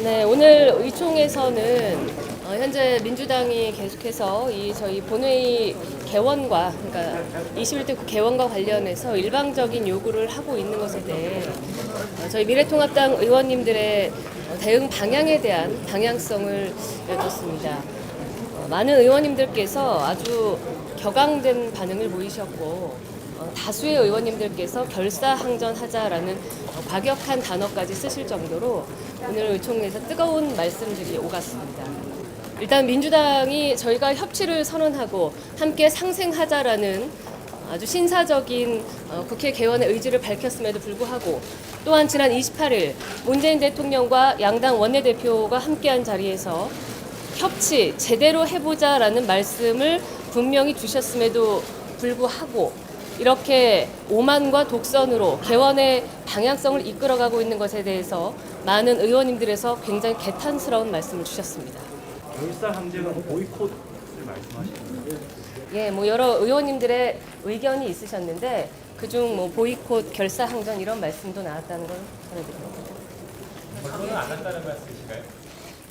네, 오늘 의총에서는 현재 민주당이 계속해서 저희 본회의 개원과, 그러니까 21대 국 개원과 관련해서 일방적인 요구를 하고 있는 것에 대해 저희 미래통합당 의원님들의 대응 방향에 대한 방향성을 여쭙습니다. 많은 의원님들께서 아주 격앙된 반응을 보이셨고, 다수의 의원님들께서 결사항전하자라는 과격한 단어까지 쓰실 정도로 오늘 의총에서 뜨거운 말씀들이 오갔습니다. 일단 민주당이 저희가 협치를 선언하고 함께 상생하자라는 아주 신사적인 국회 개원의 의지를 밝혔음에도 불구하고, 또한 지난 28일 문재인 대통령과 양당 원내대표가 함께한 자리에서 협치 제대로 해보자라는 말씀을 분명히 주셨음에도 불구하고 이렇게 오만과 독선으로 개원의 방향성을 이끌어가고 있는 것에 대해서 많은 의원님들에서 굉장히 개탄스러운 말씀을 주셨습니다. 결사항쟁은 보이콧을 말씀하시는데, 예, 여러 의원님들의 의견이 있으셨는데 그중 보이콧, 결사항전 이런 말씀도 나왔다는 걸 전해드립니다. 결론은 안 한다는 말씀이신가요?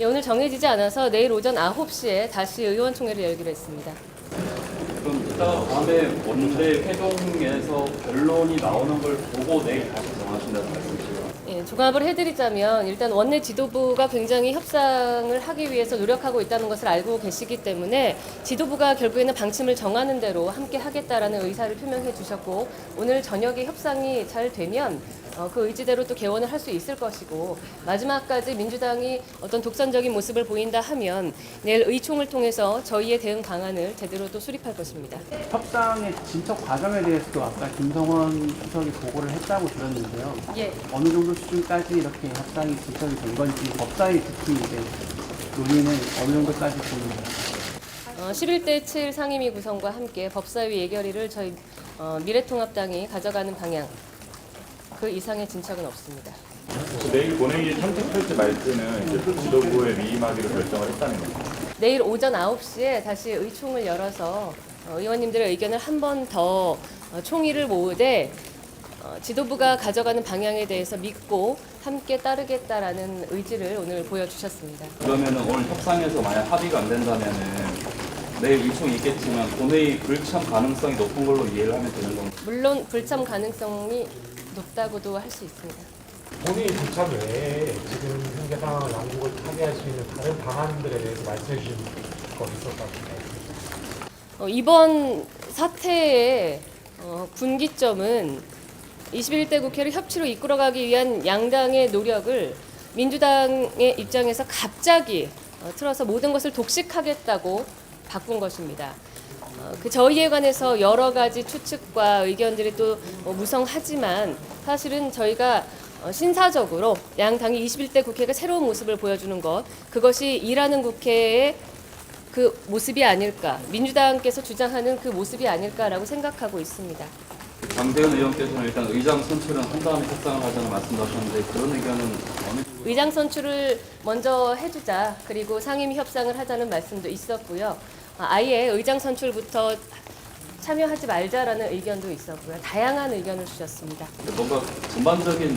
예, 오늘 정해지지 않아서 내일 오전 9시에 다시 의원총회를 열기로 했습니다. 그럼 이따 다음에 원내 회동에서 결론이 나오는 걸 보고 내일 다시 정하신다는 말씀이시죠? 예, 종합을 해드리자면 일단 원내 지도부가 굉장히 협상을 하기 위해서 노력하고 있다는 것을 알고 계시기 때문에 지도부가 결국에는 방침을 정하는 대로 함께 하겠다라는 의사를 표명해 주셨고, 오늘 저녁에 협상이 잘 되면 그 의지대로 또 개원을 할 수 있을 것이고, 마지막까지 민주당이 어떤 독선적인 모습을 보인다 하면 내일 의총을 통해서 저희의 대응 방안을 제대로 또 수립할 것입니다. 협상의 진척 과정에 대해서도 아까 김성원 수석이 보고를 했다고 들었는데요. 예. 어느 정도 수준까지 이렇게 협상이 진척이 된 건지, 법사위 특히 이제 논의는 어느 정도까지 보입니다. 11대 7 상임위 구성과 함께 법사위 예결위를 저희 미래통합당이 가져가는 방향, 그 이상의 진척은 없습니다. 내일 본회의에 참석할지 말지는 이제 지도부에 위임하기로 결정을 했다는 거죠. 내일 오전 9시에 다시 의총을 열어서 의원님들의 의견을 한 번 더 총의를 모으되 지도부가 가져가는 방향에 대해서 믿고 함께 따르겠다라는 의지를 오늘 보여주셨습니다. 그러면은 오늘 협상에서 만약 합의가 안 된다면은 내일 의총이 있겠지만 본회의 불참 가능성이 높은 걸로 이해를 하면 되는 건가요? 물론 불참 가능성이 높다고도 할 수 있습니다. 본회의 불참 외에 지금 현재 상황을 양국을 타개할 수 있는 다른 방안들에 대해서 말씀해 주신 거 있었다고요? 이번 사태의 분기점은 21대 국회를 협치로 이끌어가기 위한 양당의 노력을 민주당의 입장에서 갑자기 틀어서 모든 것을 독식하겠다고 바꾼 것입니다. 그 저희에 관해서 여러 가지 추측과 의견들이 또 무성하지만 사실은 저희가 신사적으로 양당이 21대 국회가 새로운 모습을 보여주는 것, 그것이 일하는 국회의 그 모습이 아닐까, 민주당께서 주장하는 그 모습이 아닐까라고 생각하고 있습니다. 장대현 의원께서는 일단 의장 선출은 한 다음에 협상을 하자는 말씀도 하셨는데 그런 의견은 어느 의장 선출을 먼저 해주자, 그리고 상임위 협상을 하자는 말씀도 있었고요. 아예 의장 선출부터 참여하지 말자라는 의견도 있었고요. 다양한 의견을 주셨습니다. 뭔가 전반적인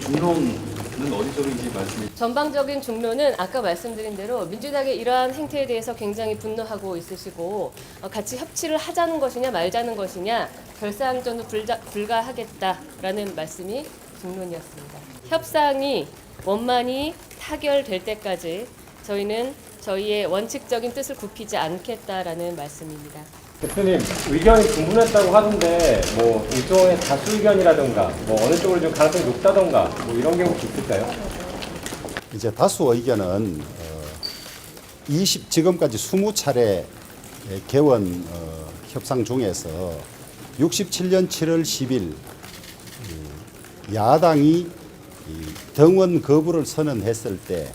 중론은 어디저기인지 말씀해 주세요. 전방적인 중론은 아까 말씀드린 대로 민주당의 이러한 행태에 대해서 굉장히 분노하고 있으시고, 같이 협치를 하자는 것이냐 말자는 것이냐 결사항전도 불가하겠다라는 말씀이 중론이었습니다. 협상이 원만히 타결될 때까지 저희는 저희의 원칙적인 뜻을 굽히지 않겠다라는 말씀입니다. 대표님, 의견이 분분했다고 하던데 일종의 다수 의견이라든가 어느 쪽으로 좀 가능성이 높다던가 이런 경우 있을까요? 이제 다수 의견은 지금까지 20차례 개원 협상 중에서 67년 7월 10일 야당이 등원 거부를 선언했을 때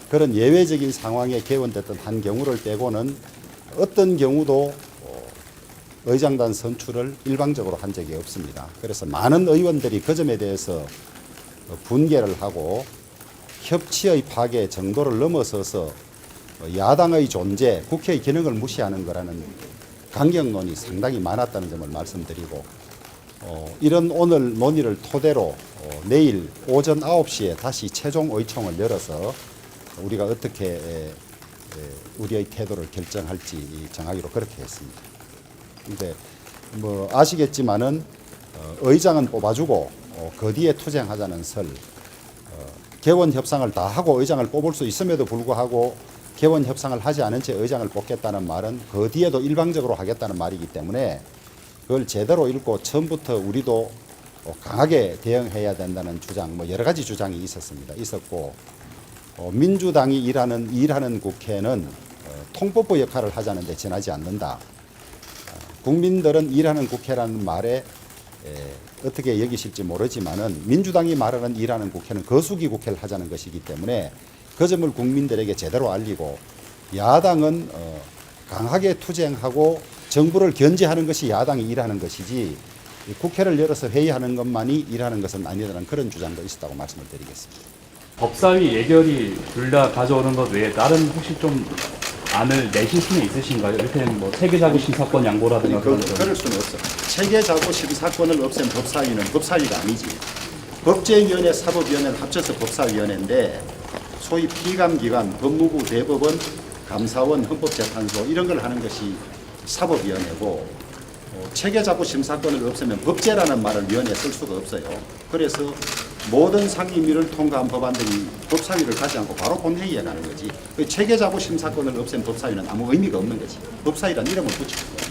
그런 예외적인 상황에 개원됐던 한 경우를 빼고는 어떤 경우도 의장단 선출을 일방적으로 한 적이 없습니다. 그래서 많은 의원들이 그 점에 대해서 분개를 하고 협치의 파괴 정도를 넘어서서 야당의 존재, 국회의 기능을 무시하는 거라는 강경론이 상당히 많았다는 점을 말씀드리고, 이런 오늘 논의를 토대로 내일 오전 9시에 다시 최종 의총을 열어서 우리가 어떻게 우리의 태도를 결정할지 정하기로 그렇게 했습니다. 근데 뭐 아시겠지만은 의장은 뽑아주고 그 뒤에 투쟁하자는 설, 개원 협상을 다 하고 의장을 뽑을 수 있음에도 불구하고 개원 협상을 하지 않은 채 의장을 뽑겠다는 말은 그 뒤에도 일방적으로 하겠다는 말이기 때문에 그걸 제대로 읽고 처음부터 우리도 강하게 대응해야 된다는 주장, 뭐 여러 가지 주장이 있었고 민주당이 일하는 국회는 통법부 역할을 하자는데 지나지 않는다. 국민들은 일하는 국회라는 말에 어떻게 여기실지 모르지만은 민주당이 말하는 일하는 국회는 거수기 국회를 하자는 것이기 때문에 그 점을 국민들에게 제대로 알리고 야당은 강하게 투쟁하고 정부를 견제하는 것이 야당이 일하는 것이지 국회를 열어서 회의하는 것만이 일하는 것은 아니라는 그런 주장도 있었다고 말씀을 드리겠습니다. 법사위 예결위 둘 다 가져오는 것 외에 다른 혹시 좀 안을 내실 수는 있으신가요? 이를테면 뭐 체계자구 심사권 양보라든가 그런 점. 그럴 수는 없어. 체계자구 심사권을 없앤 법사위는 법사위가 아니지. 법제위원회, 사법위원회를 합쳐서 법사위원회인데 소위 피감기관, 법무부, 대법원, 감사원, 헌법재판소 이런 걸 하는 것이 사법위원회고 체계자구 심사권을 없애면 법제라는 말을 위원회에 쓸 수가 없어요. 그래서 모든 상임위를 통과한 법안들이 법사위를 가지 않고 바로 본회의에 가는 거지. 체계자구 심사권을 없앤 법사위는 아무 의미가 없는 거지. 법사위란 이름을 붙이고.